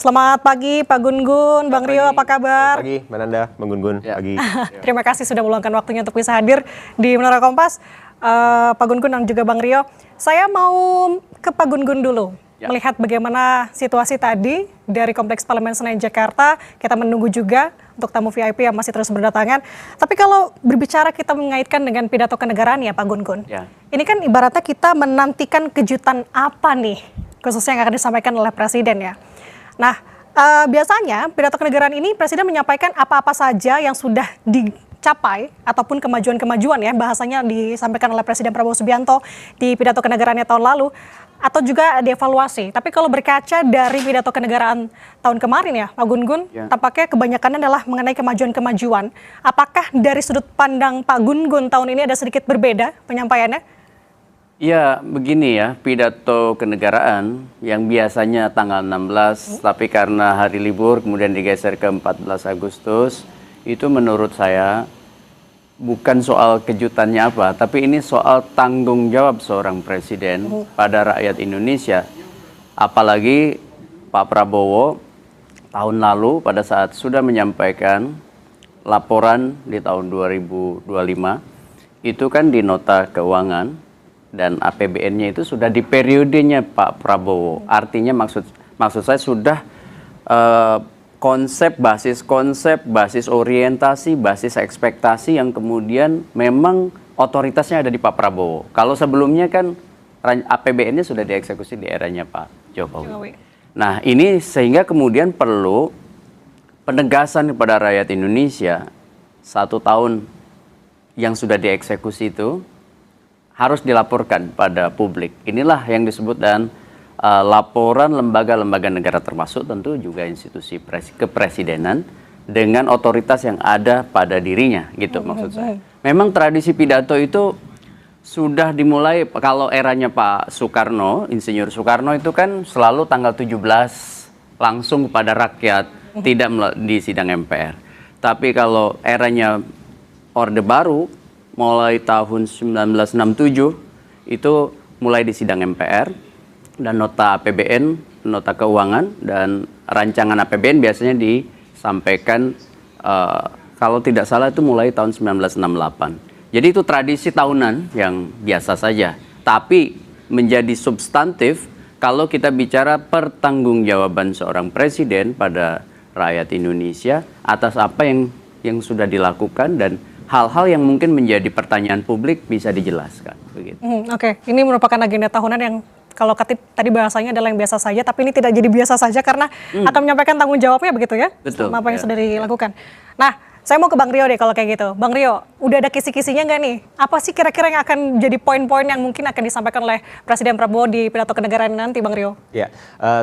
Selamat pagi Pak Gun-Gun, Bang Rio, apa kabar? Selamat pagi, Mbak Nanda, Bang Gun-Gun, pagi. Terima kasih sudah meluangkan waktunya untuk bisa hadir di Menara Kompas, Pak Gun-Gun dan juga Bang Rio. Saya mau ke Pak Gun-Gun dulu, melihat bagaimana situasi tadi dari Kompleks Parlemen Senayan Jakarta. Kita menunggu juga untuk tamu VIP yang masih terus berdatangan. Tapi kalau berbicara kita mengaitkan dengan pidato kenegaraan ya Pak Gun-Gun. Ini kan ibaratnya kita menantikan kejutan apa nih, khususnya yang akan disampaikan oleh Presiden ya. Nah, biasanya pidato kenegaraan ini Presiden menyampaikan apa-apa saja yang sudah dicapai ataupun kemajuan-kemajuan ya, bahasanya disampaikan oleh Presiden Prabowo Subianto di pidato kenegaraannya tahun lalu, atau juga dievaluasi. Tapi kalau berkaca dari pidato kenegaraan tahun kemarin ya, Pak Gun-Gun, tampaknya kebanyakannya adalah mengenai kemajuan-kemajuan. Apakah dari sudut pandang Pak Gun-Gun tahun ini ada sedikit berbeda penyampaiannya? Ya, begini ya, pidato kenegaraan yang biasanya tanggal 16, tapi karena hari libur kemudian digeser ke 14 Agustus, itu menurut saya bukan soal kejutannya apa, tapi ini soal tanggung jawab seorang presiden pada rakyat Indonesia. Apalagi Pak Prabowo tahun lalu pada saat sudah menyampaikan laporan di tahun 2025, itu kan di nota keuangan, dan APBN-nya itu sudah di periodenya Pak Prabowo. Artinya maksud saya sudah konsep, basis orientasi, basis ekspektasi yang kemudian memang otoritasnya ada di Pak Prabowo. Kalau sebelumnya kan APBN-nya sudah dieksekusi di eranya Pak Jokowi. Nah, ini sehingga kemudian perlu penegasan kepada rakyat Indonesia 1 tahun yang sudah dieksekusi itu harus dilaporkan pada publik. Inilah yang disebut dan laporan lembaga-lembaga negara, termasuk tentu juga institusi kepresidenan dengan otoritas yang ada pada dirinya, gitu maksud saya. Memang tradisi pidato itu sudah dimulai kalau eranya Pak Soekarno, Insinyur Soekarno itu kan selalu tanggal 17 langsung kepada rakyat, tidak di sidang MPR. Tapi kalau eranya Orde Baru mulai tahun 1967 itu mulai di sidang MPR, dan nota APBN, nota keuangan dan rancangan APBN biasanya disampaikan kalau tidak salah itu mulai tahun 1968. Jadi itu tradisi tahunan yang biasa saja. Tapi menjadi substantif kalau kita bicara pertanggungjawaban seorang presiden pada rakyat Indonesia atas apa yang sudah dilakukan dan hal-hal yang mungkin menjadi pertanyaan publik bisa dijelaskan. Begitu. Oke, ini merupakan agenda tahunan yang kalau tadi bahasanya adalah yang biasa saja, tapi ini tidak jadi biasa saja karena akan menyampaikan tanggung jawabnya begitu ya? Betul. Sama apa yang sudah dilakukan. Nah, saya mau ke Bang Rio deh kalau kayak gitu. Bang Rio, udah ada kisi-kisinya nggak nih? Apa sih kira-kira yang akan jadi poin-poin yang mungkin akan disampaikan oleh Presiden Prabowo di pidato kenegaraan nanti, Bang Rio? Ya,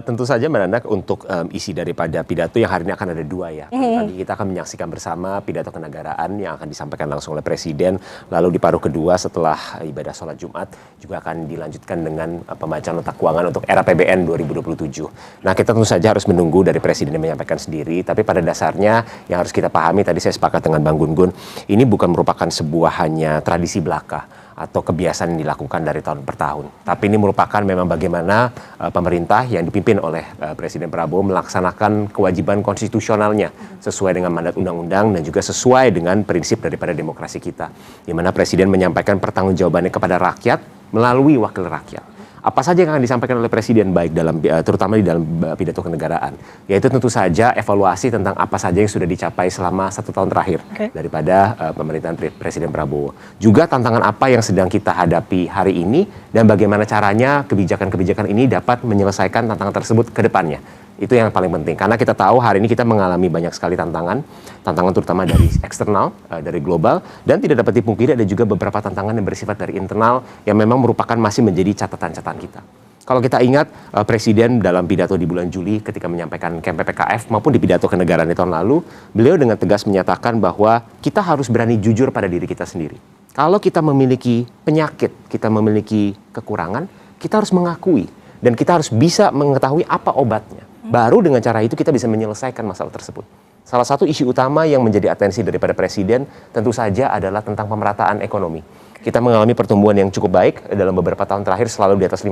tentu saja Mbak Nanda untuk isi daripada pidato yang hari ini akan ada 2 ya. Tadi kita akan menyaksikan bersama pidato kenegaraan yang akan disampaikan langsung oleh Presiden. Lalu di paruh kedua setelah ibadah sholat Jumat juga akan dilanjutkan dengan pembacaan nota keuangan untuk era APBN 2027. Nah, kita tentu saja harus menunggu dari Presiden yang menyampaikan sendiri. Tapi pada dasarnya yang harus kita pahami, tadi saya sepakat dengan Bang Gun-Gun, ini bukan merupakan sebuah hanya tradisi belaka atau kebiasaan yang dilakukan dari tahun per tahun. Tapi ini merupakan memang bagaimana pemerintah yang dipimpin oleh Presiden Prabowo melaksanakan kewajiban konstitusionalnya sesuai dengan mandat undang-undang dan juga sesuai dengan prinsip daripada demokrasi kita. Di mana Presiden menyampaikan pertanggungjawabannya kepada rakyat melalui wakil rakyat. Apa saja yang akan disampaikan oleh Presiden baik dalam terutama di dalam pidato kenegaraan, yaitu tentu saja evaluasi tentang apa saja yang sudah dicapai selama 1 tahun terakhir daripada pemerintahan Presiden Prabowo. Juga tantangan apa yang sedang kita hadapi hari ini dan bagaimana caranya kebijakan-kebijakan ini dapat menyelesaikan tantangan tersebut ke depannya. Itu yang paling penting, karena kita tahu hari ini kita mengalami banyak sekali tantangan terutama dari eksternal, dari global, dan tidak dapat dipungkiri ada juga beberapa tantangan yang bersifat dari internal yang memang merupakan masih menjadi catatan-catatan kita. Kalau kita ingat Presiden dalam pidato di bulan Juli ketika menyampaikan KMP PKF maupun di pidato kenegaraan di tahun lalu, beliau dengan tegas menyatakan bahwa kita harus berani jujur pada diri kita sendiri. Kalau kita memiliki penyakit, kita memiliki kekurangan, kita harus mengakui dan kita harus bisa mengetahui apa obatnya. Baru dengan cara itu kita bisa menyelesaikan masalah tersebut. Salah satu isu utama yang menjadi atensi daripada Presiden tentu saja adalah tentang pemerataan ekonomi. Kita mengalami pertumbuhan yang cukup baik dalam beberapa tahun terakhir, selalu di atas 5%,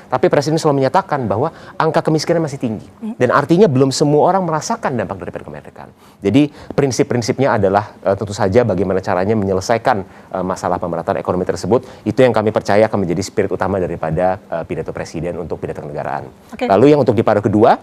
tapi Presiden selalu menyatakan bahwa angka kemiskinan masih tinggi. Dan artinya belum semua orang merasakan dampak daripada kemerdekaan. Jadi prinsip-prinsipnya adalah tentu saja bagaimana caranya menyelesaikan masalah pemerataan ekonomi tersebut. Itu yang kami percaya akan menjadi spirit utama daripada pidato Presiden untuk pidato kenegaraan. Lalu yang untuk di paruh kedua,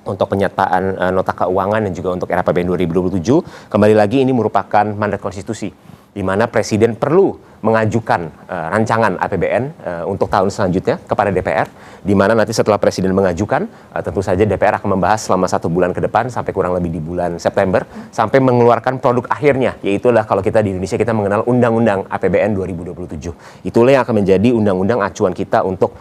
untuk penyataan nota keuangan dan juga untuk era APBN 2027, kembali lagi ini merupakan mandat konstitusi, di mana Presiden perlu mengajukan rancangan APBN untuk tahun selanjutnya kepada DPR, di mana nanti setelah Presiden mengajukan, tentu saja DPR akan membahas selama 1 bulan ke depan sampai kurang lebih di bulan September, sampai mengeluarkan produk akhirnya, yaitu adalah kalau kita di Indonesia kita mengenal Undang-Undang APBN 2027. Itulah yang akan menjadi undang-undang acuan kita untuk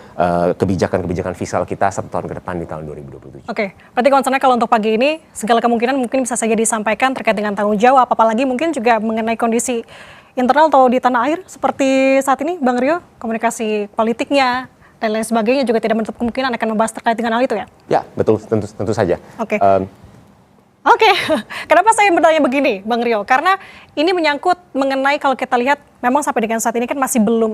kebijakan-kebijakan fiskal kita 1 tahun ke depan di tahun 2027. Oke, berarti concernnya kalau untuk pagi ini segala kemungkinan mungkin bisa saja disampaikan terkait dengan tanggung jawab, apalagi mungkin juga mengenai kondisi internal atau di tanah air seperti saat ini, Bang Rio, komunikasi politiknya dan lain sebagainya juga tidak menutup kemungkinan akan membahas terkait dengan hal itu ya? Ya, betul, tentu saja. Oke. Oke, kenapa saya bertanya begini, Bang Rio? Karena ini menyangkut mengenai kalau kita lihat memang sampai dengan saat ini kan masih belum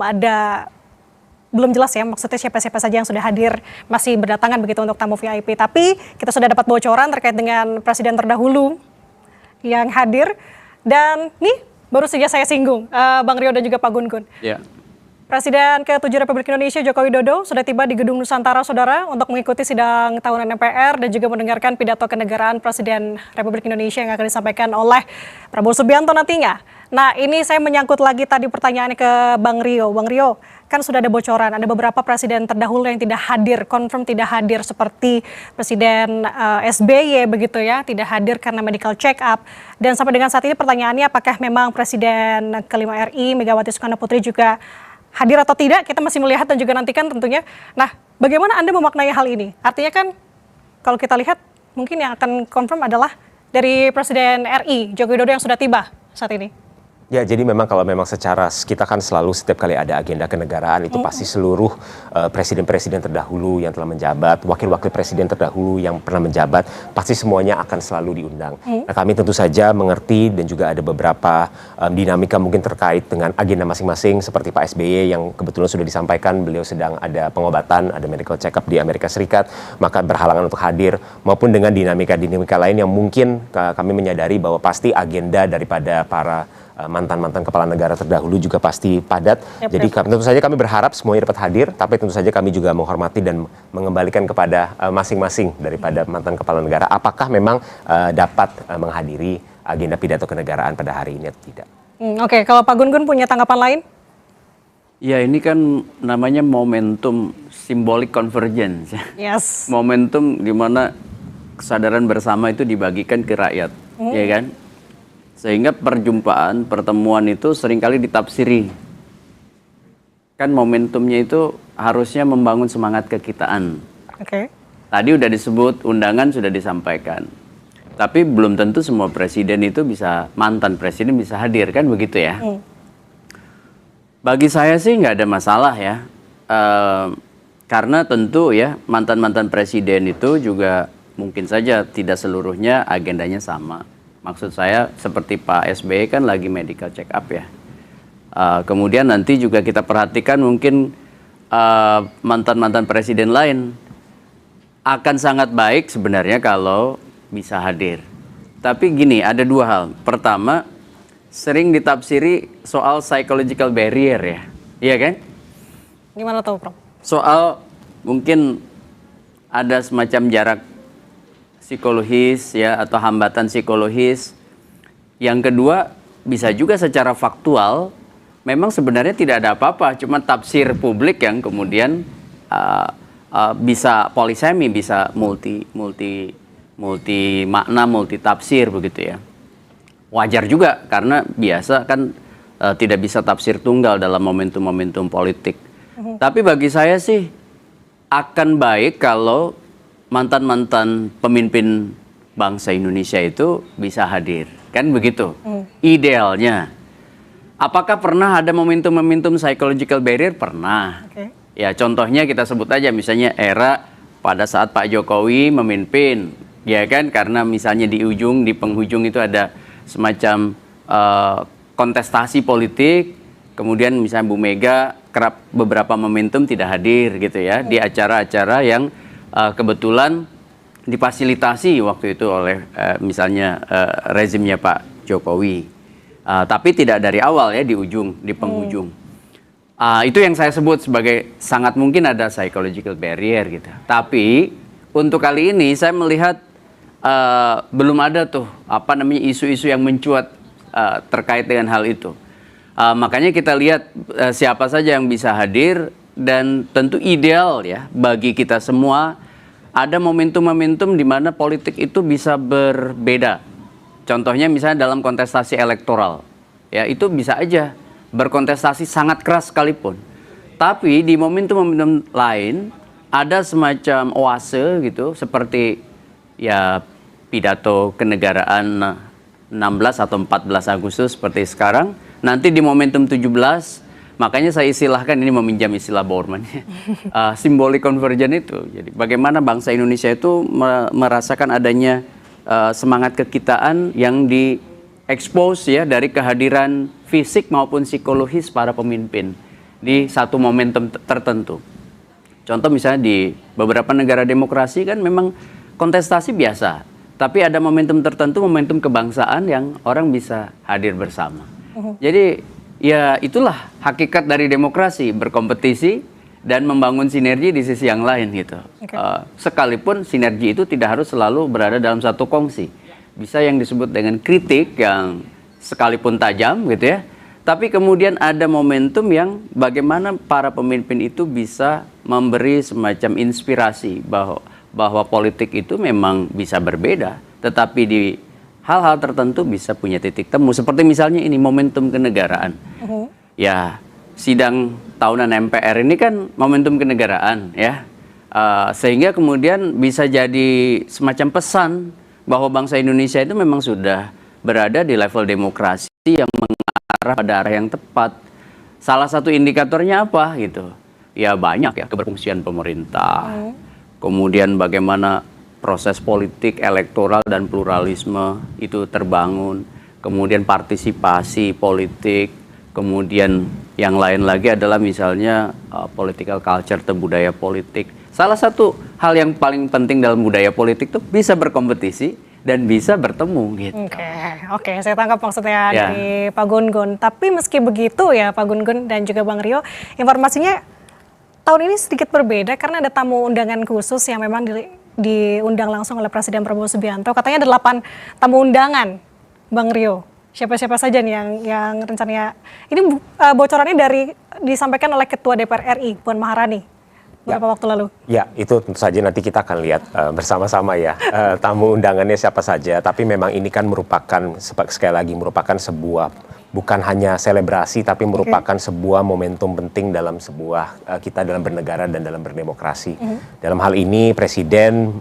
jelas ya maksudnya siapa-siapa saja yang sudah hadir, masih berdatangan begitu untuk tamu VIP. Tapi kita sudah dapat bocoran terkait dengan presiden terdahulu yang hadir. Dan nih baru saja saya singgung, Bang Rio dan juga Pak Gun-Gun. Ya. Presiden ke-7 Republik Indonesia Joko Widodo sudah tiba di Gedung Nusantara, Saudara, untuk mengikuti sidang tahunan MPR dan juga mendengarkan pidato kenegaraan Presiden Republik Indonesia yang akan disampaikan oleh Prabowo Subianto nantinya. Nah, ini saya menyangkut lagi tadi pertanyaannya ke Bang Rio. Bang Rio, kan sudah ada bocoran, ada beberapa presiden terdahulu yang tidak hadir, confirm tidak hadir, seperti Presiden SBY begitu ya, tidak hadir karena medical check up. Dan sampai dengan saat ini pertanyaannya apakah memang Presiden kelima RI, Megawati Soekarno Putri juga hadir atau tidak, kita masih melihat dan juga nantikan tentunya. Nah, bagaimana Anda memaknai hal ini? Artinya kan kalau kita lihat mungkin yang akan confirm adalah dari Presiden RI, Joko Widodo yang sudah tiba saat ini. Ya, jadi memang kalau memang secara kita kan selalu setiap kali ada agenda kenegaraan itu pasti seluruh presiden-presiden terdahulu yang telah menjabat, wakil-wakil presiden terdahulu yang pernah menjabat, pasti semuanya akan selalu diundang. Nah, kami tentu saja mengerti dan juga ada beberapa dinamika mungkin terkait dengan agenda masing-masing, seperti Pak SBY yang kebetulan sudah disampaikan beliau sedang ada pengobatan, ada medical check up di Amerika Serikat, maka berhalangan untuk hadir, maupun dengan dinamika-dinamika lain yang mungkin kami menyadari bahwa pasti agenda daripada para mantan-mantan kepala negara terdahulu juga pasti padat. Jadi tentu saja kami berharap semuanya dapat hadir, tapi tentu saja kami juga menghormati dan mengembalikan kepada masing-masing daripada mantan kepala negara apakah memang dapat menghadiri agenda pidato kenegaraan pada hari ini atau tidak. Oke, kalau Pak Gun-Gun punya tanggapan lain? Ya, ini kan namanya momentum symbolic convergence. Yes. Momentum di mana kesadaran bersama itu dibagikan ke rakyat, ya kan? Sehingga pertemuan itu seringkali ditafsiri. Kan momentumnya itu harusnya membangun semangat kekitaan. Oke. Tadi udah disebut, undangan sudah disampaikan. Tapi belum tentu semua presiden itu mantan presiden bisa hadir, kan begitu ya? Bagi saya sih nggak ada masalah ya. Karena tentu ya mantan-mantan presiden itu juga mungkin saja tidak seluruhnya agendanya sama. Maksud saya seperti Pak SBY kan lagi medical check up ya. Kemudian nanti juga kita perhatikan mungkin mantan-mantan presiden lain akan sangat baik sebenarnya kalau bisa hadir. Tapi gini, ada dua hal. Pertama, sering ditafsiri soal psychological barrier ya. Iya kan? Gimana tuh, Prof? Soal mungkin ada semacam jarak psikologis ya atau hambatan psikologis. Yang kedua, bisa juga secara faktual memang sebenarnya tidak ada apa-apa, cuma tafsir publik yang kemudian bisa polisemi, bisa multi makna, multi tafsir begitu ya. Wajar juga karena biasa kan tidak bisa tafsir tunggal dalam momentum-momentum politik. Tapi bagi saya sih akan baik kalau mantan-mantan pemimpin bangsa Indonesia itu bisa hadir. Kan begitu? Idealnya. Apakah pernah ada momentum-momentum psychological barrier? Pernah. Ya contohnya kita sebut aja misalnya era pada saat Pak Jokowi memimpin ya kan? Karena misalnya di penghujung itu ada semacam kontestasi politik, kemudian misalnya Bu Mega kerap beberapa momentum tidak hadir gitu ya di acara-acara yang kebetulan difasilitasi waktu itu oleh misalnya rezimnya Pak Jokowi, tapi tidak dari awal ya di penghujung. Itu yang saya sebut sebagai sangat mungkin ada psychological barrier gitu. Tapi untuk kali ini saya melihat belum ada tuh isu-isu yang mencuat terkait dengan hal itu. Makanya kita lihat siapa saja yang bisa hadir, dan tentu ideal ya bagi kita semua ada momentum-momentum di mana politik itu bisa berbeda. Contohnya misalnya dalam kontestasi elektoral, ya itu bisa aja berkontestasi sangat keras sekalipun. Tapi di momentum-momentum lain ada semacam oase gitu, seperti ya pidato kenegaraan 16 atau 14 Agustus seperti sekarang. Nanti di momentum 17, makanya saya istilahkan, ini meminjam istilah Borman, simbolik convergence itu. Jadi bagaimana bangsa Indonesia itu merasakan adanya semangat kekitaan yang diekspos ya dari kehadiran fisik maupun psikologis para pemimpin di satu momentum tertentu. Contoh misalnya di beberapa negara demokrasi kan memang kontestasi biasa, tapi ada momentum tertentu, momentum kebangsaan yang orang bisa hadir bersama. Jadi ya itulah hakikat dari demokrasi, berkompetisi dan membangun sinergi di sisi yang lain gitu. Sekalipun sinergi itu tidak harus selalu berada dalam satu kongsi. Bisa yang disebut dengan kritik yang sekalipun tajam gitu ya. Tapi kemudian ada momentum yang bagaimana para pemimpin itu bisa memberi semacam inspirasi bahwa politik itu memang bisa berbeda, tetapi di hal-hal tertentu bisa punya titik temu. Seperti misalnya ini momentum kenegaraan. Ya, sidang tahunan MPR ini kan momentum kenegaraan ya. Sehingga kemudian bisa jadi semacam pesan bahwa bangsa Indonesia itu memang sudah berada di level demokrasi yang mengarah pada arah yang tepat. Salah satu indikatornya apa gitu? Ya banyak ya, keberfungsian pemerintah. Kemudian bagaimana proses politik, elektoral, dan pluralisme itu terbangun. Kemudian partisipasi politik. Kemudian yang lain lagi adalah misalnya political culture atau budaya politik. Salah satu hal yang paling penting dalam budaya politik itu bisa berkompetisi dan bisa bertemu gitu. Oke, saya tangkap maksudnya dari Pak Gun-Gun. Tapi meski begitu ya Pak Gun-Gun dan juga Bang Rio, informasinya tahun ini sedikit berbeda karena ada tamu undangan khusus yang memang diundang langsung oleh Presiden Prabowo Subianto. Katanya ada 8 tamu undangan, Bang Rio. Siapa-siapa saja nih yang rencananya, ini bocorannya disampaikan oleh Ketua DPR RI, Puan Maharani, beberapa waktu lalu. Ya, itu tentu saja nanti kita akan lihat bersama-sama ya, tamu undangannya siapa saja. Tapi memang ini kan merupakan, sekali lagi, merupakan sebuah, bukan hanya selebrasi, tapi merupakan sebuah momentum penting dalam kita dalam bernegara dan dalam berdemokrasi. Dalam hal ini Presiden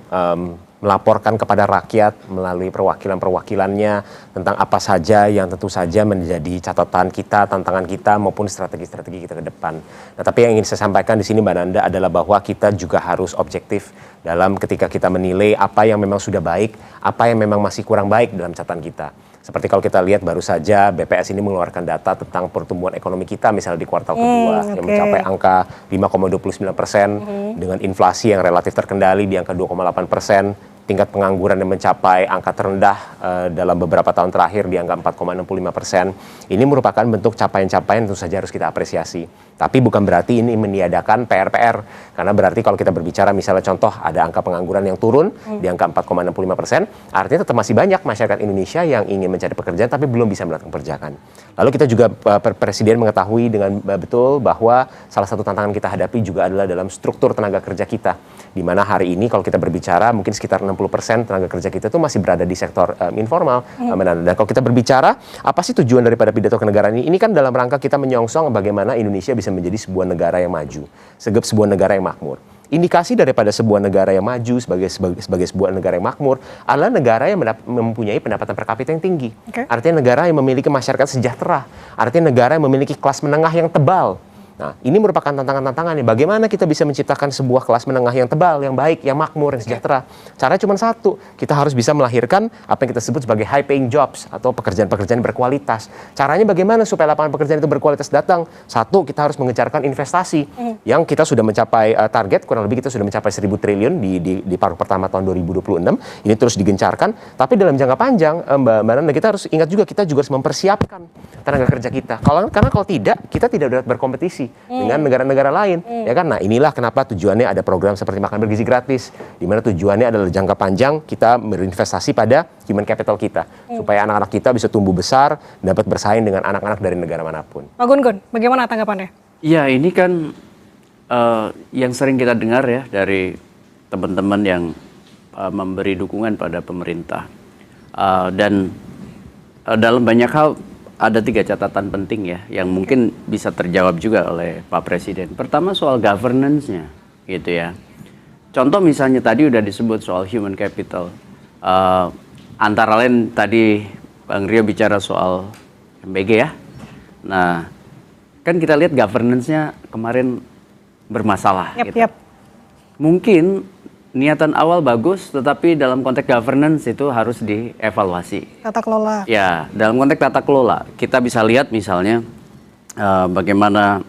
melaporkan kepada rakyat melalui perwakilan-perwakilannya tentang apa saja yang tentu saja menjadi catatan kita, tantangan kita, maupun strategi-strategi kita ke depan. Nah, tapi yang ingin saya sampaikan di sini Mbak Nanda adalah bahwa kita juga harus objektif dalam ketika kita menilai apa yang memang sudah baik, apa yang memang masih kurang baik dalam catatan kita. Seperti kalau kita lihat baru saja BPS ini mengeluarkan data tentang pertumbuhan ekonomi kita misalnya di kuartal kedua yang mencapai angka 5,29% dengan inflasi yang relatif terkendali di angka 2,8%, tingkat pengangguran yang mencapai angka terendah dalam beberapa tahun terakhir di angka 4,65%. Ini merupakan bentuk capaian-capaian tentu saja harus kita apresiasi. Tapi bukan berarti ini meniadakan PR-PR. Karena berarti kalau kita berbicara misalnya contoh ada angka pengangguran yang turun di angka 4,65%, artinya tetap masih banyak masyarakat Indonesia yang ingin mencari pekerjaan tapi belum bisa mendapatkan pekerjaan. Lalu kita juga Presiden mengetahui dengan betul bahwa salah satu tantangan kita hadapi juga adalah dalam struktur tenaga kerja kita. Di mana hari ini kalau kita berbicara mungkin sekitar 60% tenaga kerja kita itu masih berada di sektor informal. Dan kalau kita berbicara apa sih tujuan daripada pidato kenegaraan ini? Ini kan dalam rangka kita menyongsong bagaimana Indonesia bisa menjadi sebuah negara yang maju, sebuah negara yang makmur. Indikasi daripada sebuah negara yang maju sebagai sebuah negara yang makmur adalah negara yang mempunyai pendapatan per kapita yang tinggi. Artinya negara yang memiliki masyarakat sejahtera. Artinya negara yang memiliki kelas menengah yang tebal. Nah, ini merupakan tantangan-tantangan nih. Bagaimana kita bisa menciptakan sebuah kelas menengah yang tebal, yang baik, yang makmur, yang sejahtera. Caranya cuma satu, kita harus bisa melahirkan apa yang kita sebut sebagai high paying jobs atau pekerjaan-pekerjaan berkualitas. Caranya bagaimana supaya lapangan pekerjaan itu berkualitas datang? Satu, kita harus mengejarkan investasi yang kita sudah mencapai target, kurang lebih kita sudah mencapai 1.000 triliun di paruh pertama tahun 2026. Ini terus digencarkan, tapi dalam jangka panjang, Mbak Nanda, kita harus ingat juga, kita juga harus mempersiapkan tenaga kerja kita. Karena kalau tidak, kita tidak dapat berkompetisi dengan negara-negara lain, ya kan? Nah, inilah kenapa tujuannya ada program seperti makan bergizi gratis, di mana tujuannya adalah jangka panjang kita berinvestasi pada human capital kita, supaya anak-anak kita bisa tumbuh besar, dapat bersaing dengan anak-anak dari negara manapun. Pak Gun, bagaimana tanggapannya? Ya, ini kan yang sering kita dengar ya dari teman-teman yang memberi dukungan pada pemerintah, dan dalam banyak hal ada 3 catatan penting ya, yang mungkin bisa terjawab juga oleh Pak Presiden. Pertama, soal governance-nya, gitu ya. Contoh misalnya tadi udah disebut soal human capital. Antara lain tadi Bang Rio bicara soal MBG ya. Nah, kan kita lihat governance-nya kemarin bermasalah. Gitu. Mungkin niatan awal bagus, tetapi dalam konteks governance itu harus dievaluasi. Tata kelola. Ya, dalam konteks tata kelola, kita bisa lihat misalnya bagaimana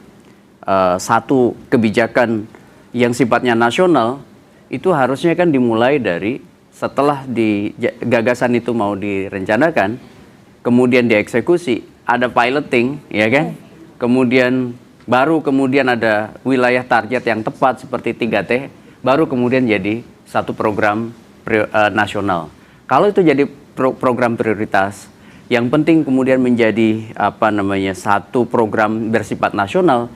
satu kebijakan yang sifatnya nasional itu harusnya kan dimulai dari setelah gagasan itu mau direncanakan, kemudian dieksekusi, ada piloting, ya kan? Kemudian kemudian ada wilayah target yang tepat seperti 3T. Baru kemudian jadi satu program nasional. Kalau itu jadi program prioritas, yang penting kemudian menjadi satu program bersifat nasional,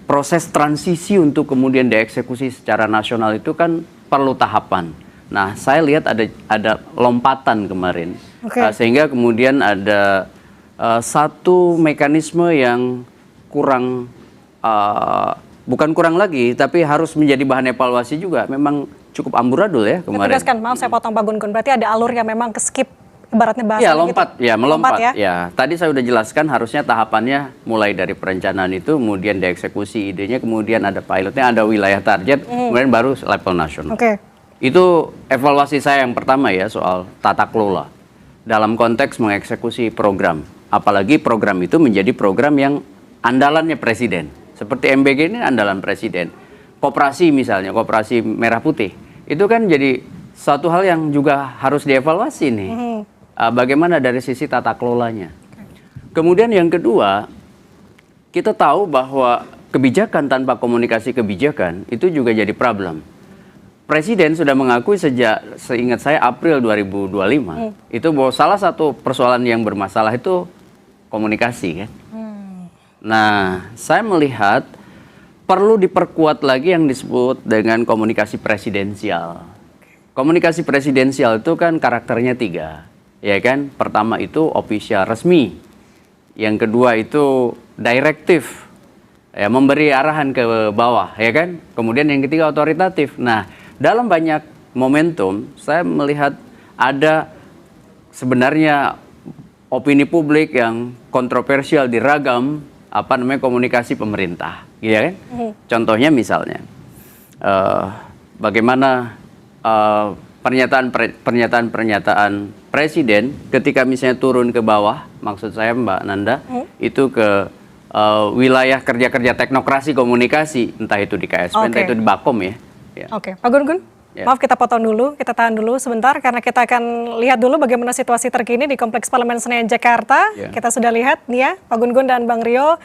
proses transisi untuk kemudian dieksekusi secara nasional itu kan perlu tahapan. Nah, saya lihat ada lompatan kemarin, sehingga kemudian ada satu mekanisme yang kurang bukan kurang lagi, tapi harus menjadi bahan evaluasi juga. Memang cukup amburadul ya kemarin. Tegaskan, maaf saya potong Pak Gun. Berarti ada alur yang memang ke-skip, ibaratnya bahasa ya, lompat, gitu. Ya, melompat. Ya. Tadi saya udah jelaskan harusnya tahapannya mulai dari perencanaan itu, kemudian dieksekusi idenya, kemudian ada pilotnya, ada wilayah target, kemudian baru level nasional. Itu evaluasi saya yang pertama ya, soal tata kelola dalam konteks mengeksekusi program. Apalagi program itu menjadi program yang andalannya presiden. Seperti MBG ini andalan presiden. Koperasi misalnya, koperasi merah putih. Itu kan jadi satu hal yang juga harus dievaluasi nih. Bagaimana dari sisi tata kelolanya. Kemudian yang kedua, kita tahu bahwa kebijakan tanpa komunikasi kebijakan itu juga jadi problem. Presiden sudah mengakui seingat saya April 2025, itu bahwa salah satu persoalan yang bermasalah itu komunikasi kan. Nah, saya melihat perlu diperkuat lagi yang disebut dengan komunikasi presidensial. Komunikasi presidensial itu kan karakternya 3, ya kan? Pertama itu official resmi, yang kedua itu direktif, ya, memberi arahan ke bawah, ya kan? Kemudian yang ketiga otoritatif. Nah, dalam banyak momentum saya melihat ada sebenarnya opini publik yang kontroversial diragam komunikasi pemerintah, gitu kan? Contohnya misalnya, bagaimana pernyataan presiden ketika misalnya turun ke bawah, maksud saya Mbak Nanda, itu ke wilayah kerja-kerja teknokrasi komunikasi, entah itu di KSP, entah itu di Bakom ya. Pak Gun, maaf kita potong dulu, kita tahan dulu sebentar karena kita akan lihat dulu bagaimana situasi terkini di Kompleks Parlemen Senayan Jakarta. Kita sudah lihat nih ya, Pak Gun dan Bang Rio,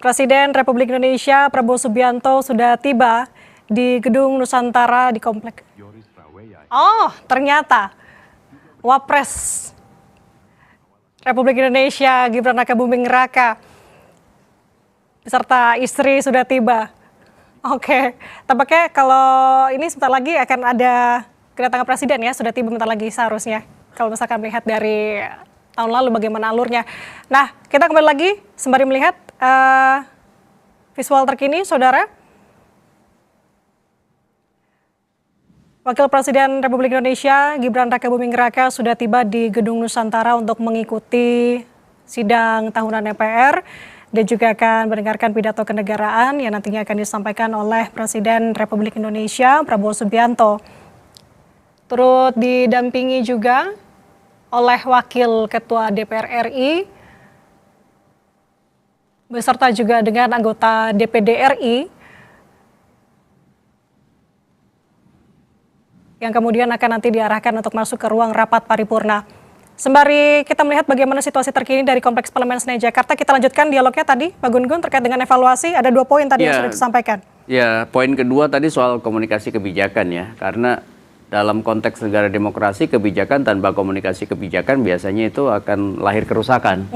Presiden Republik Indonesia Prabowo Subianto sudah tiba di Gedung Nusantara di Kompleks. Oh, ternyata Wapres Republik Indonesia Gibran Rakabuming Raka beserta istri sudah tiba. Tampaknya kalau ini sebentar lagi akan ada kedatangan presiden ya, sudah tiba bentar lagi seharusnya. Kalau misalkan melihat dari tahun lalu bagaimana alurnya. Nah, kita kembali lagi sembari melihat visual terkini, saudara. Wakil Presiden Republik Indonesia Gibran Rakabuming Raka sudah tiba di Gedung Nusantara untuk mengikuti sidang tahunan DPR. dan juga akan mendengarkan pidato kenegaraan yang nantinya akan disampaikan oleh Presiden Republik Indonesia Prabowo Subianto. Turut didampingi juga oleh Wakil Ketua DPR RI, beserta juga dengan anggota DPD RI, yang kemudian akan nanti diarahkan untuk masuk ke ruang rapat paripurna. Sembari kita melihat bagaimana situasi terkini dari Kompleks Parlemen Senayan Jakarta, kita lanjutkan dialognya tadi, Pak Gun-Gun, terkait dengan evaluasi. Ada 2 poin tadi yang sudah disampaikan. Ya, poin kedua tadi soal komunikasi kebijakan ya, karena dalam konteks negara demokrasi, kebijakan tanpa komunikasi kebijakan biasanya itu akan lahir kerusakan.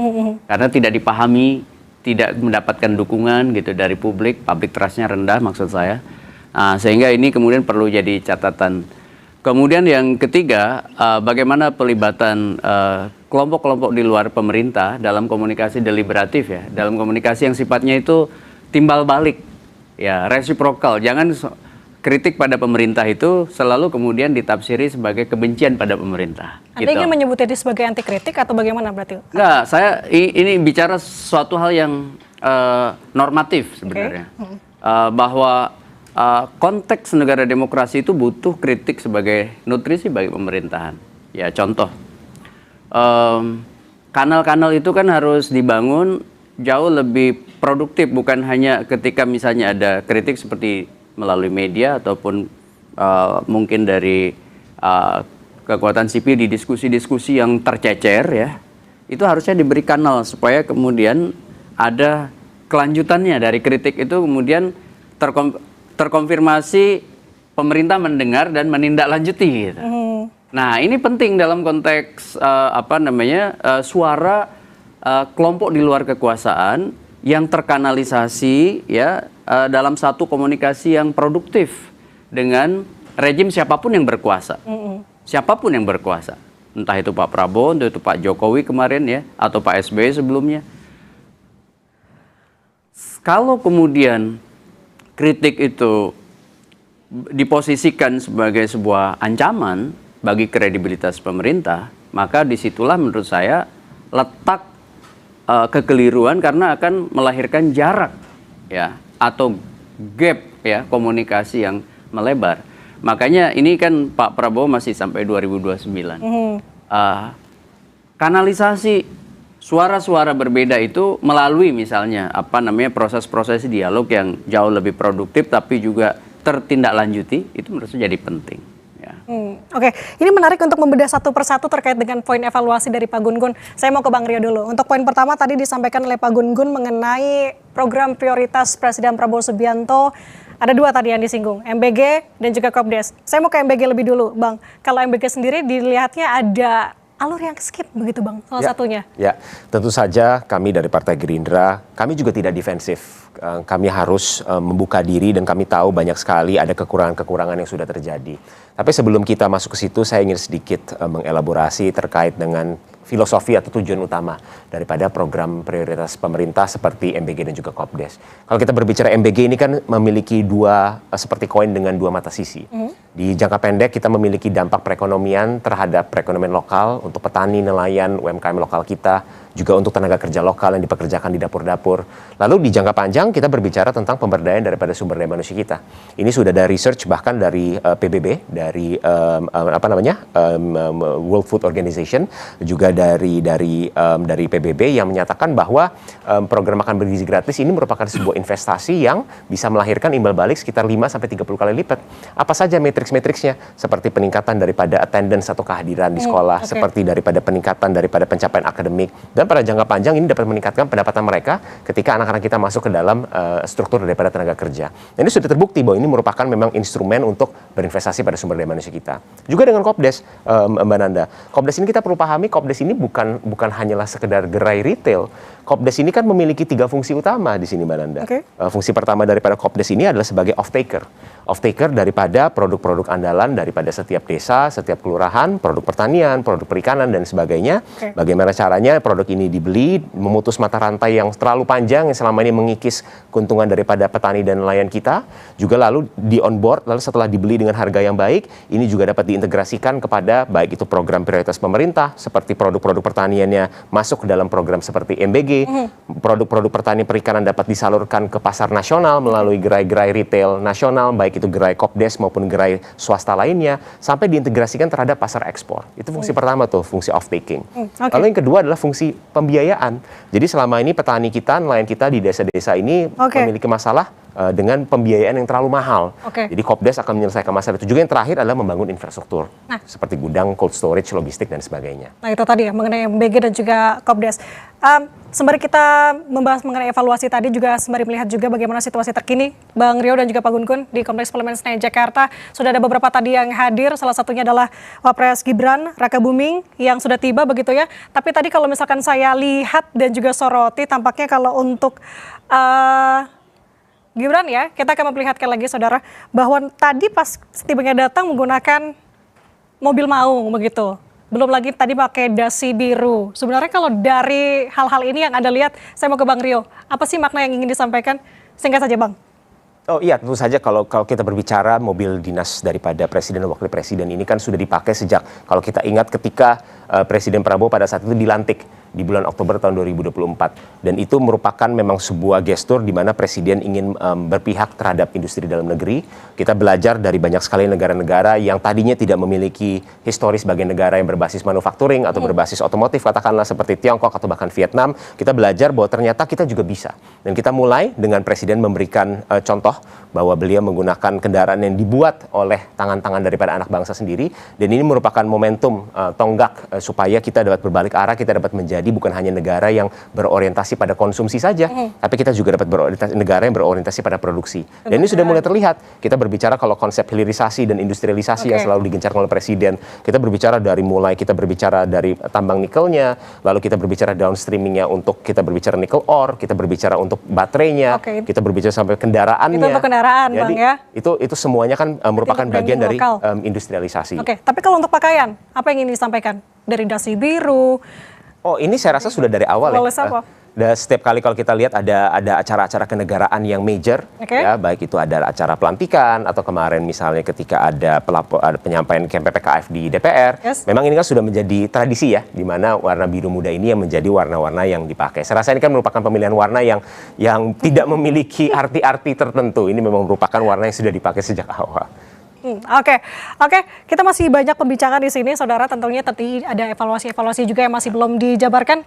Karena tidak dipahami, tidak mendapatkan dukungan gitu dari publik trust-nya rendah maksud saya. Nah, sehingga ini kemudian perlu jadi catatan. Kemudian yang ketiga, bagaimana pelibatan kelompok-kelompok di luar pemerintah dalam komunikasi deliberatif ya, dalam komunikasi yang sifatnya itu timbal balik, ya resiprokal. Jangan kritik pada pemerintah itu selalu kemudian ditafsiri sebagai kebencian pada pemerintah. Anda ingin menyebutnya itu sebagai anti kritik atau bagaimana berarti? Enggak, saya ini bicara suatu hal yang normatif sebenarnya, bahwa konteks negara demokrasi itu butuh kritik sebagai nutrisi bagi pemerintahan. Ya contoh, kanal-kanal itu kan harus dibangun jauh lebih produktif, bukan hanya ketika misalnya ada kritik seperti melalui media ataupun mungkin dari kekuatan sipil di diskusi-diskusi yang tercecer ya. Itu harusnya diberi kanal supaya kemudian ada kelanjutannya dari kritik itu kemudian terkonfirmasi pemerintah mendengar dan menindaklanjuti gitu. Nah, ini penting dalam konteks suara kelompok di luar kekuasaan yang terkanalisasi ya dalam satu komunikasi yang produktif dengan rejim siapapun yang berkuasa. Siapapun yang berkuasa. Entah itu Pak Prabowo, entah itu Pak Jokowi kemarin ya, atau Pak SBY sebelumnya. Kalau kemudian kritik itu diposisikan sebagai sebuah ancaman bagi kredibilitas pemerintah, maka disitulah menurut saya letak kekeliruan karena akan melahirkan jarak ya atau gap ya komunikasi yang melebar. Makanya ini kan Pak Prabowo masih sampai 2029. Kanalisasi suara-suara berbeda itu melalui misalnya proses-proses dialog yang jauh lebih produktif tapi juga tertindaklanjuti, itu menurut saya jadi penting. Ya. Oke, ini menarik untuk membedah satu persatu terkait dengan poin evaluasi dari Pak Gun-Gun. Saya mau ke Bang Rio dulu. Untuk poin pertama tadi disampaikan oleh Pak Gun-Gun mengenai program prioritas Presiden Prabowo Subianto. Ada 2 tadi yang disinggung, MBG dan juga Kopdes. Saya mau ke MBG lebih dulu, Bang. Kalau MBG sendiri dilihatnya ada alur yang skip begitu Bang, salah satunya. Ya, tentu saja kami dari Partai Gerindra, kami juga tidak defensif. Kami harus membuka diri dan kami tahu banyak sekali ada kekurangan-kekurangan yang sudah terjadi. Tapi sebelum kita masuk ke situ, saya ingin sedikit mengelaborasi terkait dengan filosofi atau tujuan utama daripada program prioritas pemerintah seperti MBG dan juga Kopdes. Kalau kita berbicara MBG ini kan memiliki seperti koin dengan 2 mata sisi. Di jangka pendek kita memiliki dampak perekonomian terhadap perekonomian lokal untuk petani, nelayan, UMKM lokal kita, juga untuk tenaga kerja lokal yang dipekerjakan di dapur-dapur. Lalu di jangka panjang kita berbicara tentang pemberdayaan daripada sumber daya manusia kita. Ini sudah ada research bahkan dari PBB, dari World Food Organization, juga dari PBB yang menyatakan bahwa program makan bergizi gratis ini merupakan sebuah investasi yang bisa melahirkan imbal balik sekitar 5-30 kali lipat. Apa saja matriks-matriksnya? Seperti peningkatan daripada attendance atau kehadiran di sekolah, seperti daripada peningkatan daripada pencapaian akademik, dan pada jangka panjang ini dapat meningkatkan pendapatan mereka ketika anak-anak kita masuk ke dalam struktur daripada tenaga kerja. Dan ini sudah terbukti bahwa ini merupakan memang instrumen untuk berinvestasi pada sumber daya manusia kita. Juga dengan Kopdes, Mbak Nanda. Kopdes ini kita perlu pahami, Kopdes ini bukan hanyalah sekedar gerai retail. Kopdes ini kan memiliki 3 fungsi utama di sini, Mbak Nanda. Fungsi pertama daripada Kopdes ini adalah sebagai off-taker. Off-taker daripada produk-produk andalan daripada setiap desa, setiap kelurahan, produk pertanian, produk perikanan, dan sebagainya. Bagaimana caranya produk ini dibeli, memutus mata rantai yang terlalu panjang yang selama ini mengikis keuntungan daripada petani dan nelayan kita. Juga lalu di on-board, lalu setelah dibeli dengan harga yang baik, ini juga dapat diintegrasikan kepada baik itu program prioritas pemerintah, seperti produk produk-produk pertaniannya masuk ke dalam program seperti MBG, produk-produk pertanian perikanan dapat disalurkan ke pasar nasional melalui gerai-gerai retail nasional, baik itu gerai Kopdes maupun gerai swasta lainnya, sampai diintegrasikan terhadap pasar ekspor. Itu fungsi pertama tuh, fungsi off-taking. Lalu yang kedua adalah fungsi pembiayaan. Jadi selama ini petani kita, nelayan kita di desa-desa ini memiliki masalah dengan pembiayaan yang terlalu mahal. Jadi Kopdes akan menyelesaikan masalah itu. Juga yang terakhir adalah membangun infrastruktur, seperti gudang, cold storage, logistik, dan sebagainya. Nah itu tadi ya, mengenai MBG dan juga Kopdes. Sembari kita membahas mengenai evaluasi tadi, juga sembari melihat juga bagaimana situasi terkini, Bang Rio dan juga Pak Gun-Gun di Kompleks Parlemen Senayan Jakarta. Sudah ada beberapa tadi yang hadir, salah satunya adalah Wapres Gibran Rakabuming yang sudah tiba begitu ya. Tapi tadi kalau misalkan saya lihat dan juga soroti, tampaknya kalau untuk Gibran ya, kita akan memperlihatkan lagi saudara, bahwa tadi pas setibanya datang menggunakan mobil maung begitu. Belum lagi tadi pakai dasi biru. Sebenarnya kalau dari hal-hal ini yang Anda lihat, saya mau ke Bang Rio. Apa sih makna yang ingin disampaikan? Singkat saja Bang. Oh iya, tentu saja kalau kita berbicara mobil dinas daripada Presiden dan Wakil Presiden ini kan sudah dipakai sejak, kalau kita ingat ketika Presiden Prabowo pada saat itu dilantik di bulan Oktober tahun 2024. Dan itu merupakan memang sebuah gestur di mana Presiden ingin berpihak terhadap industri dalam negeri. Kita belajar dari banyak sekali negara-negara yang tadinya tidak memiliki historis sebagai negara yang berbasis manufacturing atau berbasis otomotif, katakanlah seperti Tiongkok atau bahkan Vietnam. Kita belajar bahwa ternyata kita juga bisa. Dan kita mulai dengan Presiden memberikan contoh bahwa beliau menggunakan kendaraan yang dibuat oleh tangan-tangan daripada anak bangsa sendiri. Dan ini merupakan momentum tonggak supaya kita dapat berbalik arah, kita dapat menjadi bukan hanya negara yang berorientasi pada konsumsi saja, tapi kita juga dapat berorientasi negara yang berorientasi pada produksi. Dan ini sudah mulai terlihat. Kita berbicara kalau konsep hilirisasi dan industrialisasi yang selalu digencarkan oleh Presiden. Kita berbicara dari tambang nikelnya, lalu kita berbicara downstreamingnya untuk kita berbicara nikel ore, kita berbicara untuk baterainya, kita berbicara sampai kendaraannya. Itu untuk kendaraan Jadi, Bang ya. Itu semuanya kan merupakan bagian dari industrialisasi. Tapi kalau untuk pakaian, apa yang ingin disampaikan? Dari dasi biru. Oh, ini saya rasa sudah dari awal ya. Setiap kali kalau kita lihat ada acara-acara kenegaraan yang major, ya, baik itu ada acara pelantikan atau kemarin misalnya ketika ada penyampaian KMPPKF di DPR, memang ini kan sudah menjadi tradisi ya, di mana warna biru muda ini yang menjadi warna-warna yang dipakai. Saya rasa ini kan merupakan pemilihan warna yang tidak memiliki arti-arti tertentu. Ini memang merupakan warna yang sudah dipakai sejak awal. Oke, kita masih banyak pembicaraan di sini, saudara. Tentunya tadi ada evaluasi juga yang masih belum dijabarkan.